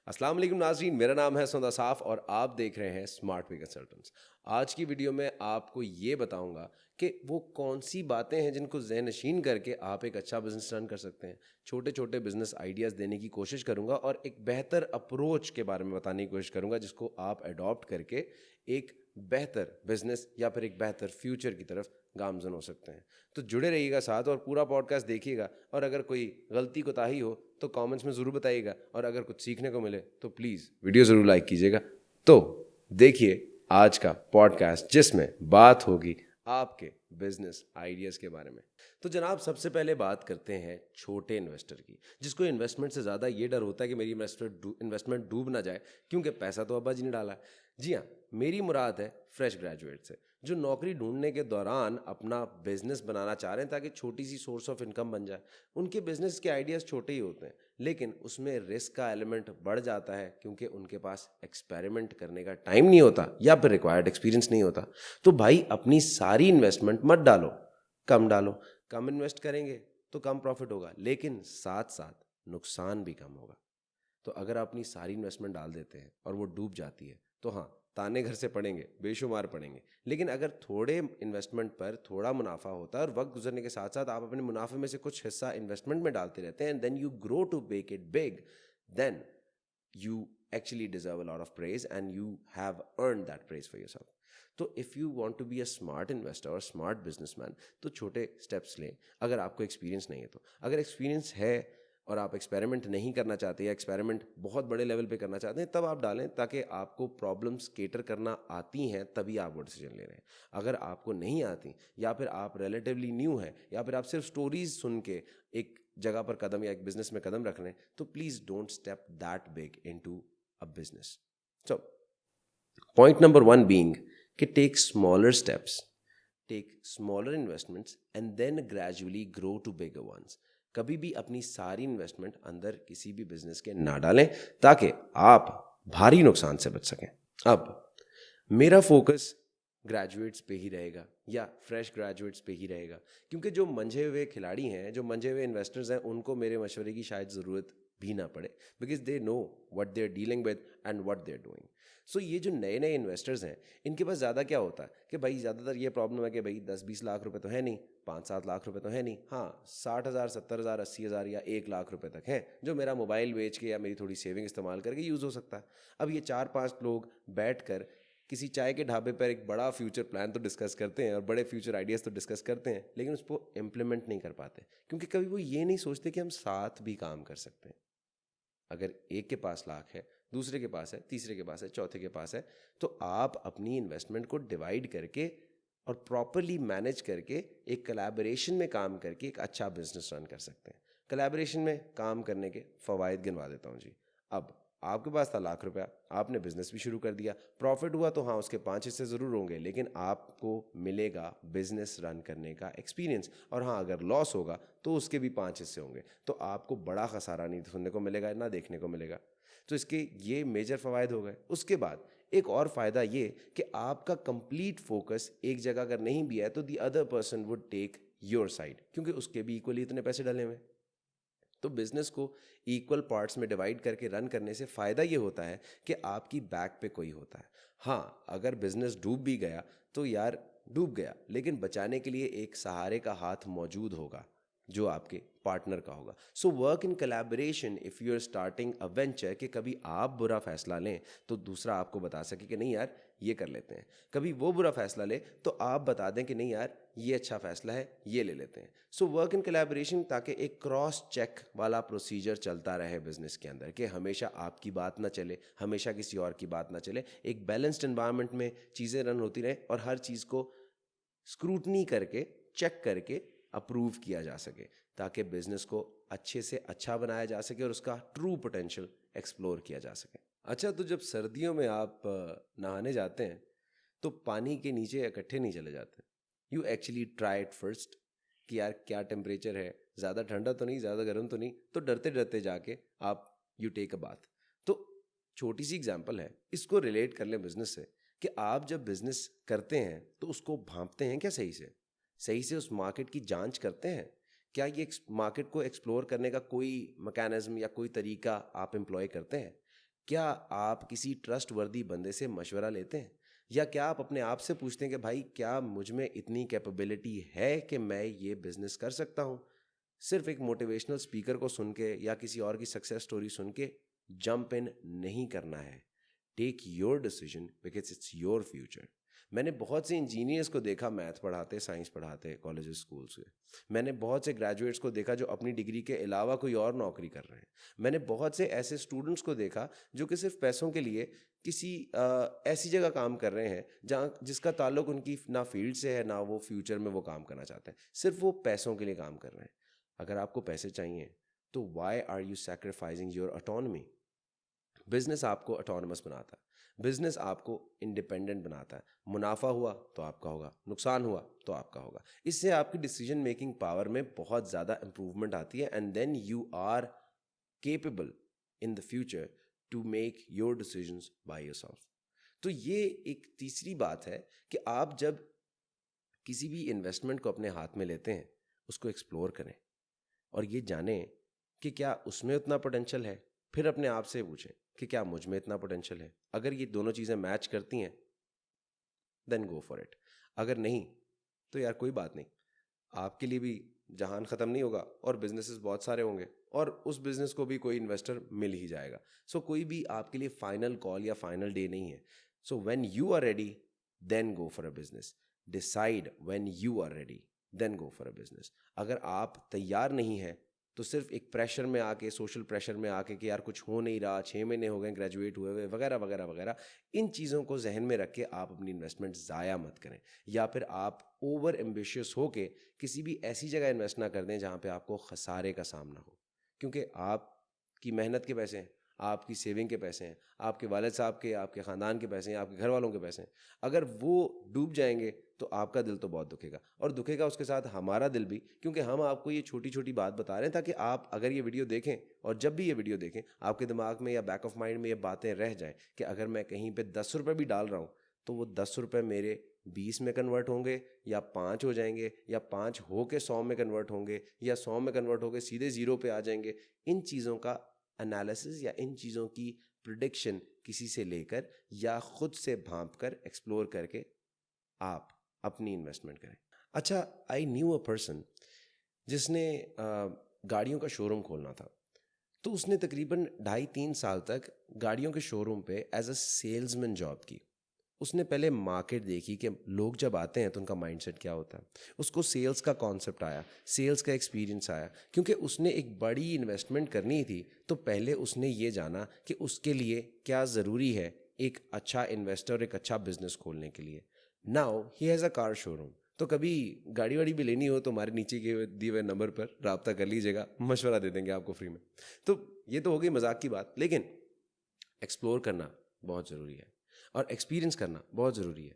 अस्सलाम वालेकुम नाज़रीन, मेरा नाम है सौदा साफ़ और आप देख रहे हैं स्मार्ट वे कंसल्टेंट्स। आज की वीडियो में आपको ये बताऊंगा कि वो कौन सी बातें हैं जिनको ज़हन नशीन करके आप एक अच्छा बिजनेस रन कर सकते हैं। छोटे छोटे बिजनेस आइडियाज़ देने की कोशिश करूंगा और एक बेहतर अप्रोच के बारे में बताने की कोशिश करूंगा जिसको आप अडॉप्ट करके एक बेहतर बिजनेस या फिर एक बेहतर फ्यूचर की तरफ गामजन हो सकते हैं। तो जुड़े रहिएगा साथ और पूरा पॉडकास्ट देखिएगा, और अगर कोई गलती कोताही हो तो कमेंट्स में ज़रूर बताइएगा, और अगर कुछ सीखने को मिले तो प्लीज़ वीडियो ज़रूर लाइक कीजिएगा। तो देखिए आज का पॉडकास्ट जिसमें बात होगी आपके बिजनेस आइडियाज़ के बारे में। तो जनाब, सबसे पहले बात करते हैं छोटे इन्वेस्टर की, जिसको इन्वेस्टमेंट से ज़्यादा ये डर होता है कि मेरी इन्वेस्टमेंट डूब ना जाए, क्योंकि पैसा तो अब्बा जी ने डाला है। जी हाँ, मेरी मुराद है फ्रेश ग्रेजुएट से, जो नौकरी ढूंढने के दौरान अपना बिजनेस बनाना चाह रहे हैं ताकि छोटी सी सोर्स ऑफ इनकम बन जाए। उनके बिजनेस के आइडियाज़ छोटे ही होते हैं, लेकिन उसमें रिस्क का एलिमेंट बढ़ जाता है क्योंकि उनके पास एक्सपेरिमेंट करने का टाइम नहीं होता या फिर रिक्वायर्ड एक्सपीरियंस नहीं होता। तो भाई, अपनी सारी इन्वेस्टमेंट मत डालो, कम डालो। कम इन्वेस्ट करेंगे तो कम प्रॉफिट होगा, लेकिन साथ साथ नुकसान भी कम होगा। तो अगर आप अपनी सारी इन्वेस्टमेंट डाल देते हैं और वो डूब जाती है तो हाँ, ताने घर से पड़ेंगे, बेशुमार पड़ेंगे। लेकिन अगर थोड़े इन्वेस्टमेंट पर थोड़ा मुनाफा होता है और वक्त गुजरने के साथ साथ आप अपने मुनाफे में से कुछ हिस्सा इन्वेस्टमेंट में डालते रहते हैं, and then you grow to make it big, then you actually deserve a lot of praise and you have earned that praise for yourself. तो if you want to be a smart investor और smart businessman, तो छोटे steps लें। अगर आपको experience नहीं है तो, अगर एक्सपीरियंस है और आप एक्सपेरिमेंट नहीं करना चाहते या एक्सपेरिमेंट बहुत बड़े लेवल पे करना चाहते हैं, तब आप डालें, ताकि आपको प्रॉब्लम्स केटर करना आती हैं तभी आप वो डिसीजन ले रहे हैं। अगर आपको नहीं आती, या फिर आप रिलेटिवली न्यू हैं, या फिर आप सिर्फ स्टोरीज सुन के एक जगह पर कदम या एक बिजनेस में कदम रख रहे हैं, तो please don't step that big into a business. So point number one being कि take smaller steps, take smaller investments and then gradually grow to bigger ones. कभी भी अपनी सारी इन्वेस्टमेंट अंदर किसी भी बिजनेस के ना डालें, ताकि आप भारी नुकसान से बच सकें। अब मेरा फोकस ग्रेजुएट्स पे ही रहेगा या फ्रेश ग्रेजुएट्स पे ही रहेगा, क्योंकि जो मंझे हुए खिलाड़ी हैं, जो मंझे हुए इन्वेस्टर्स हैं, उनको मेरे मशवरे की शायद ज़रूरत भी ना पड़े, because they know what they are dealing with and what they are doing. So ये जो नए नए इन्वेस्टर्स हैं, इनके पास ज़्यादा क्या होता है कि भाई, ज़्यादातर ये प्रॉब्लम है कि भाई 10-20 लाख रुपए तो है नहीं, 5-7 लाख रुपए तो है नहीं, हाँ 60,000, 70,000, 80,000 या 1 लाख रुपए तक है, जो मेरा मोबाइल बेच के या मेरी थोड़ी सेविंग इस्तेमाल करके यूज़ हो सकता है। अब ये 4-5 लोग बैठ कर किसी चाय के ढाबे पर एक बड़ा फ्यूचर प्लान तो डिस्कस करते हैं और बड़े फ्यूचर आइडियाज़ तो डिस्कस करते हैं, लेकिन उसको इम्प्लीमेंट नहीं कर पाते, क्योंकि कभी वो ये नहीं सोचते कि हम साथ भी काम कर सकते हैं। अगर एक के पास लाख है, दूसरे के पास है, तीसरे के पास है, चौथे के पास है, तो आप अपनी इन्वेस्टमेंट को डिवाइड करके और प्रॉपरली मैनेज करके एक कलैबोरेशन में काम करके एक अच्छा बिजनेस रन कर सकते हैं। कलैबोरेशन में काम करने के फ़वाइद गिनवा देता हूँ जी। अब आपके पास था लाख रुपया, आपने बिजनेस भी शुरू कर दिया, प्रॉफिट हुआ तो हाँ, उसके 5 हिस्से ज़रूर होंगे, लेकिन आपको मिलेगा बिजनेस रन करने का एक्सपीरियंस। और हाँ, अगर लॉस होगा तो उसके भी 5 हिस्से होंगे, तो आपको बड़ा खसारा नहीं सुनने को मिलेगा ना देखने को मिलेगा। तो इसके ये मेजर फ़वाइद हो गए। उसके बाद एक और फ़ायदा ये कि आपका कंप्लीट फोकस एक जगह अगर नहीं भी है तो the other person would take your side, क्योंकि उसके भी इक्वली इतने पैसे डले हुए हैं। तो बिजनेस को इक्वल पार्ट्स में डिवाइड करके रन करने से फ़ायदा ये होता है कि आपकी बैक पे कोई होता है। हाँ, अगर बिजनेस डूब भी गया तो यार डूब गया, लेकिन बचाने के लिए एक सहारे का हाथ मौजूद होगा, जो आपके पार्टनर का होगा। So work in collaboration if you are starting a venture, कि कभी आप बुरा फैसला लें तो दूसरा आपको बता सके कि नहीं यार, ये कर लेते हैं। कभी वो बुरा फैसला ले तो आप बता दें कि नहीं यार, ये अच्छा फैसला है, ये ले लेते हैं। सो वर्क इन कोलैबोरेशन, ताकि एक क्रॉस चेक वाला प्रोसीजर चलता रहे बिजनेस के अंदर, कि हमेशा आपकी बात ना चले, हमेशा किसी और की बात ना चले। एक बैलेंस्ड एनवायरनमेंट में चीज़ें रन होती रहें और हर चीज़ को स्क्रूटनी करके, चेक करके अप्रूव किया जा सके, ताकि बिजनेस को अच्छे से अच्छा बनाया जा सके और उसका ट्रू पोटेंशियल एक्सप्लोर किया जा सके। अच्छा, तो जब सर्दियों में आप नहाने जाते हैं तो पानी के नीचे इकट्ठे नहीं चले जाते। You actually try it first कि यार क्या टेम्परेचर है, ज़्यादा ठंडा तो नहीं, ज़्यादा गर्म तो नहीं, तो डरते डरते जाके आप यू टेक अ बाथ। तो छोटी सी एग्जांपल है, इसको रिलेट कर लें बिजनेस से, कि आप जब बिजनेस करते हैं तो उसको भांपते हैं क्या सही से उस मार्केट की जांच करते हैं क्या, ये मार्केट को एक्सप्लोर करने का कोई मैकेनिज्म या कोई तरीका आप एम्प्लॉय करते हैं। क्या आप किसी ट्रस्टवर्दी बंदे से मशवरा लेते हैं? या क्या आप अपने आप से पूछते हैं कि भाई क्या मुझ में इतनी कैपेबिलिटी है कि मैं ये बिजनेस कर सकता हूँ? सिर्फ एक मोटिवेशनल स्पीकर को सुन के या किसी और की सक्सेस स्टोरी सुन के जंप इन नहीं करना है। Take your decision because it's your future. मैंने बहुत से इंजीनियर्स को देखा मैथ पढ़ाते, साइंस पढ़ाते कॉलेज स्कूल से। मैंने बहुत से ग्रेजुएट्स को देखा जो अपनी डिग्री के अलावा कोई और नौकरी कर रहे हैं। मैंने बहुत से ऐसे स्टूडेंट्स को देखा जो कि सिर्फ पैसों के लिए किसी ऐसी जगह काम कर रहे हैं जहाँ जिसका ताल्लुक उनकी ना फील्ड से है, ना वो फ्यूचर में वो काम करना चाहते हैं, सिर्फ वो पैसों के लिए काम कर रहे हैं। अगर आपको पैसे चाहिए तो why are you sacrificing your autonomy? Business आपको ऑटोनमस बनाता है, बिजनेस आपको इंडिपेंडेंट बनाता है। मुनाफा हुआ तो आपका होगा, नुकसान हुआ तो आपका होगा। इससे आपकी डिसीजन मेकिंग पावर में बहुत ज़्यादा इंप्रूवमेंट आती है and then you are capable in the future to make your decisions by yourself. तो ये एक तीसरी बात है कि आप जब किसी भी इन्वेस्टमेंट को अपने हाथ में लेते हैं उसको एक्सप्लोर करें और ये जानें कि क्या उसमें उतना पोटेंशियल है। फिर अपने आप से पूछें कि क्या मुझ में इतना पोटेंशियल है। अगर ये दोनों चीज़ें मैच करती हैं देन गो फॉर इट। अगर नहीं तो यार कोई बात नहीं, आपके लिए भी जहान ख़त्म नहीं होगा और बिजनेसेस बहुत सारे होंगे और उस बिजनेस को भी कोई इन्वेस्टर मिल ही जाएगा। सो कोई भी आपके लिए फाइनल कॉल या फाइनल डे नहीं है। So when you are ready then go for a business. Decide when you are ready then go for a business. अगर आप तैयार नहीं हैं तो सिर्फ एक प्रेशर में आके, सोशल प्रेशर में आके कि यार कुछ हो नहीं रहा, 6 महीने हो गए ग्रेजुएट हुए हुए, वगैरह वगैरह वगैरह, इन चीज़ों को जहन में रख के आप अपनी इन्वेस्टमेंट ज़ाया मत करें। या फिर आप ओवर एम्बिशियस हो के किसी भी ऐसी जगह इन्वेस्ट ना कर दें जहाँ पे आपको खसारे का सामना हो, क्योंकि आपकी मेहनत के पैसे हैं, आपकी सेविंग के पैसे हैं, आपके वालिद साहब के, आपके ख़ानदान के पैसे हैं, आपके घर वालों के पैसे हैं। अगर वो डूब जाएंगे तो आपका दिल तो बहुत दुखेगा और दुखेगा उसके साथ हमारा दिल भी, क्योंकि हम आपको ये छोटी छोटी बात बता रहे हैं ताकि आप अगर ये वीडियो देखें और जब भी ये वीडियो देखें आपके दिमाग में या बैक ऑफ माइंड में ये बातें रह जाएं कि अगर मैं कहीं पे 10 रुपये भी डाल रहा हूँ तो वो 10 रुपये मेरे 20 में कन्वर्ट होंगे या 5 हो जाएंगे या 5 हो के 100 में कन्वर्ट होंगे या 100 में कन्वर्ट होके सीधे ज़ीरो पे आ जाएंगे। इन चीज़ों का एनालिसिस या इन चीज़ों की प्रिडिक्शन किसी से लेकर या खुद से भांप कर एक्सप्लोर करके आप अपनी इन्वेस्टमेंट करें। अच्छा, आई न्यू अ पर्सन जिसने गाड़ियों का शोरूम खोलना था। तो उसने तकरीबन 2.5-3 साल तक गाड़ियों के शोरूम पे एज अ सेल्समैन जॉब की। उसने पहले मार्केट देखी कि लोग जब आते हैं तो उनका माइंडसेट क्या होता है। उसको सेल्स का कॉन्सेप्ट आया, सेल्स का एक्सपीरियंस आया, क्योंकि उसने एक बड़ी इन्वेस्टमेंट करनी थी। तो पहले उसने ये जाना कि उसके लिए क्या ज़रूरी है एक अच्छा इन्वेस्टर और एक अच्छा बिजनेस खोलने के लिए। Now he has a car showroom. तो कभी गाड़ी वाड़ी भी लेनी हो तो हमारे नीचे के दिए हुए नंबर पर रब्ता कर लीजिएगा, मशवरा दे देंगे आपको फ्री में। तो ये तो हो गई मजाक की बात, लेकिन एक्सप्लोर करना बहुत ज़रूरी है और एक्सपीरियंस करना बहुत ज़रूरी है।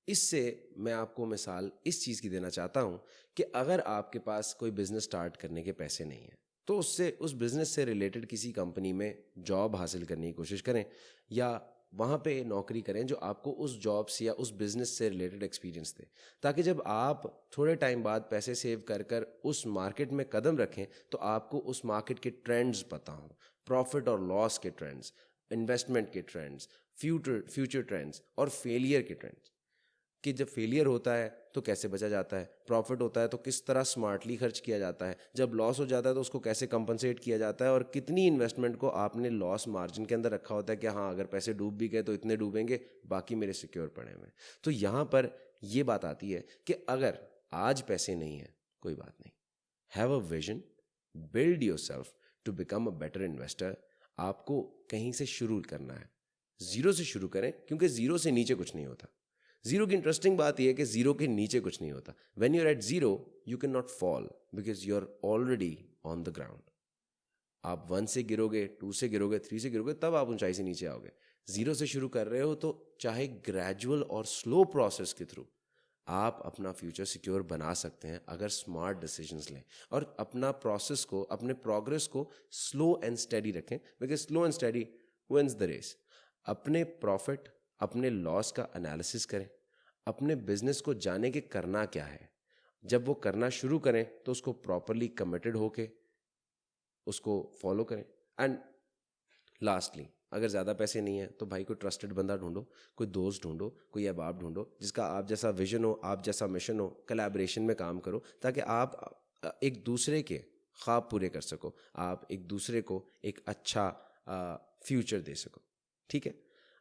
इससे मैं आपको मिसाल इस चीज़ की देना चाहता हूँ कि अगर आपके पास कोई बिज़नेस स्टार्ट करने के पैसे नहीं हैं तो उससे उस बिज़नेस से रिलेटेड किसी कंपनी में जॉब हासिल करने की कोशिश करें या वहाँ पे नौकरी करें जो आपको उस जॉब से या उस बिज़नेस से रिलेटेड एक्सपीरियंस दे, ताकि जब आप थोड़े टाइम बाद पैसे सेव कर कर उस मार्केट में कदम रखें तो आपको उस मार्केट के ट्रेंड्स पता हों, प्रॉफिट और लॉस के ट्रेंड्स, इन्वेस्टमेंट के ट्रेंड्स, फ्यूचर ट्रेंड्स और फेलियर के ट्रेंड्स, कि जब फेलियर होता है तो कैसे बचा जाता है, प्रॉफिट होता है तो किस तरह स्मार्टली खर्च किया जाता है, जब लॉस हो जाता है तो उसको कैसे कंपनसेट किया जाता है और कितनी इन्वेस्टमेंट को आपने लॉस मार्जिन के अंदर रखा होता है कि हाँ अगर पैसे डूब भी गए तो इतने डूबेंगे, बाकी मेरे सिक्योर पड़े हुए। तो यहाँ पर ये बात आती है कि अगर आज पैसे नहीं हैं कोई बात नहीं, have a vision, build yourself to become a better investor. आपको कहीं से शुरू करना है, ज़ीरो से शुरू करें, क्योंकि ज़ीरो से नीचे कुछ नहीं होता। ज़ीरो की इंटरेस्टिंग बात यह है कि ज़ीरो के नीचे कुछ नहीं होता। When you are at zero you can not fall because you are already on the ground. आप 1 से गिरोगे, 2 से गिरोगे, 3 से गिरोगे, तब आप ऊंचाई से नीचे आओगे। ज़ीरो से शुरू कर रहे हो तो चाहे ग्रेजुअल और स्लो प्रोसेस के थ्रू आप अपना फ्यूचर सिक्योर बना सकते हैं अगर स्मार्ट डिसीजंस लें और अपना प्रोसेस को, अपने प्रोग्रेस को स्लो एंड स्टडी रखें, because slow and steady wins the race. अपने प्रॉफिट, अपने लॉस का एनालिसिस करें, अपने बिजनेस को जाने के करना क्या है। जब वो करना शुरू करें तो उसको प्रॉपरली कमिटेड होके उसको फॉलो करें। एंड लास्टली अगर ज़्यादा पैसे नहीं है तो भाई कोई ट्रस्टेड बंदा ढूंढो, कोई दोस्त ढूंढो, कोई अहबाब ढूंढो जिसका आप जैसा विजन हो, आप जैसा मिशन हो, कोलैबोरेशन में काम करो ताकि आप एक दूसरे के ख्वाब पूरे कर सको, आप एक दूसरे को एक अच्छा फ्यूचर दे सको। ठीक है,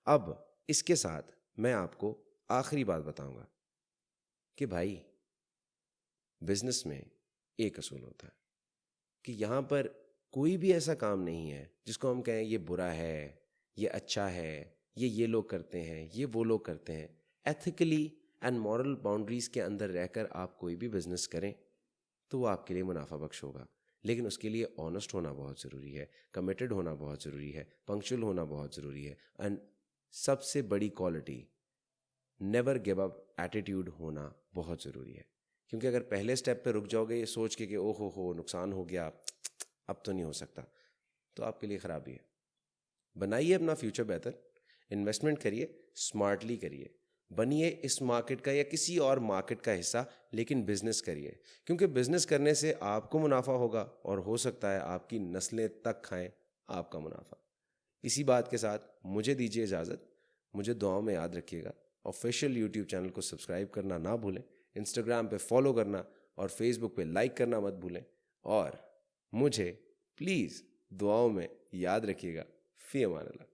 अब इसके साथ मैं आपको आखिरी बात बताऊंगा कि भाई बिजनेस में एक असूल होता है कि यहाँ पर कोई भी ऐसा काम नहीं है जिसको हम कहें ये बुरा है, ये अच्छा है, ये लोग करते हैं, ये वो लोग करते हैं। एथिकली एंड मॉरल बाउंड्रीज के अंदर रहकर आप कोई भी बिजनेस करें तो वो आपके लिए मुनाफा बख्श होगा, लेकिन उसके लिए ऑनेस्ट होना बहुत ज़रूरी है, कमिटेड होना बहुत ज़रूरी है, पंक्चुअल होना बहुत ज़रूरी है, एंड सबसे बड़ी quality never give up attitude होना बहुत ज़रूरी है। क्योंकि अगर पहले स्टेप पे रुक जाओगे ये सोच के कि ओहो हो नुकसान हो गया, अब तो नहीं हो सकता, तो आपके लिए ख़राबी है। बनाइए अपना फ्यूचर बेहतर, इन्वेस्टमेंट करिए, स्मार्टली करिए, बनिए इस मार्केट का या किसी और मार्केट का हिस्सा, लेकिन बिजनेस करिए, क्योंकि बिजनेस करने से आपको मुनाफा होगा और हो सकता है आपकी नस्लें तक खाएं आपका मुनाफा। इसी बात के साथ मुझे दीजिए इजाज़त, मुझे दुआओं में याद रखिएगा। ऑफिशियल यूट्यूब चैनल को सब्सक्राइब करना ना भूलें, इंस्टाग्राम पे फॉलो करना और फेसबुक पे लाइक करना मत भूलें, और मुझे प्लीज़ दुआओं में याद रखिएगा। फ़ी अमान अल्लाह।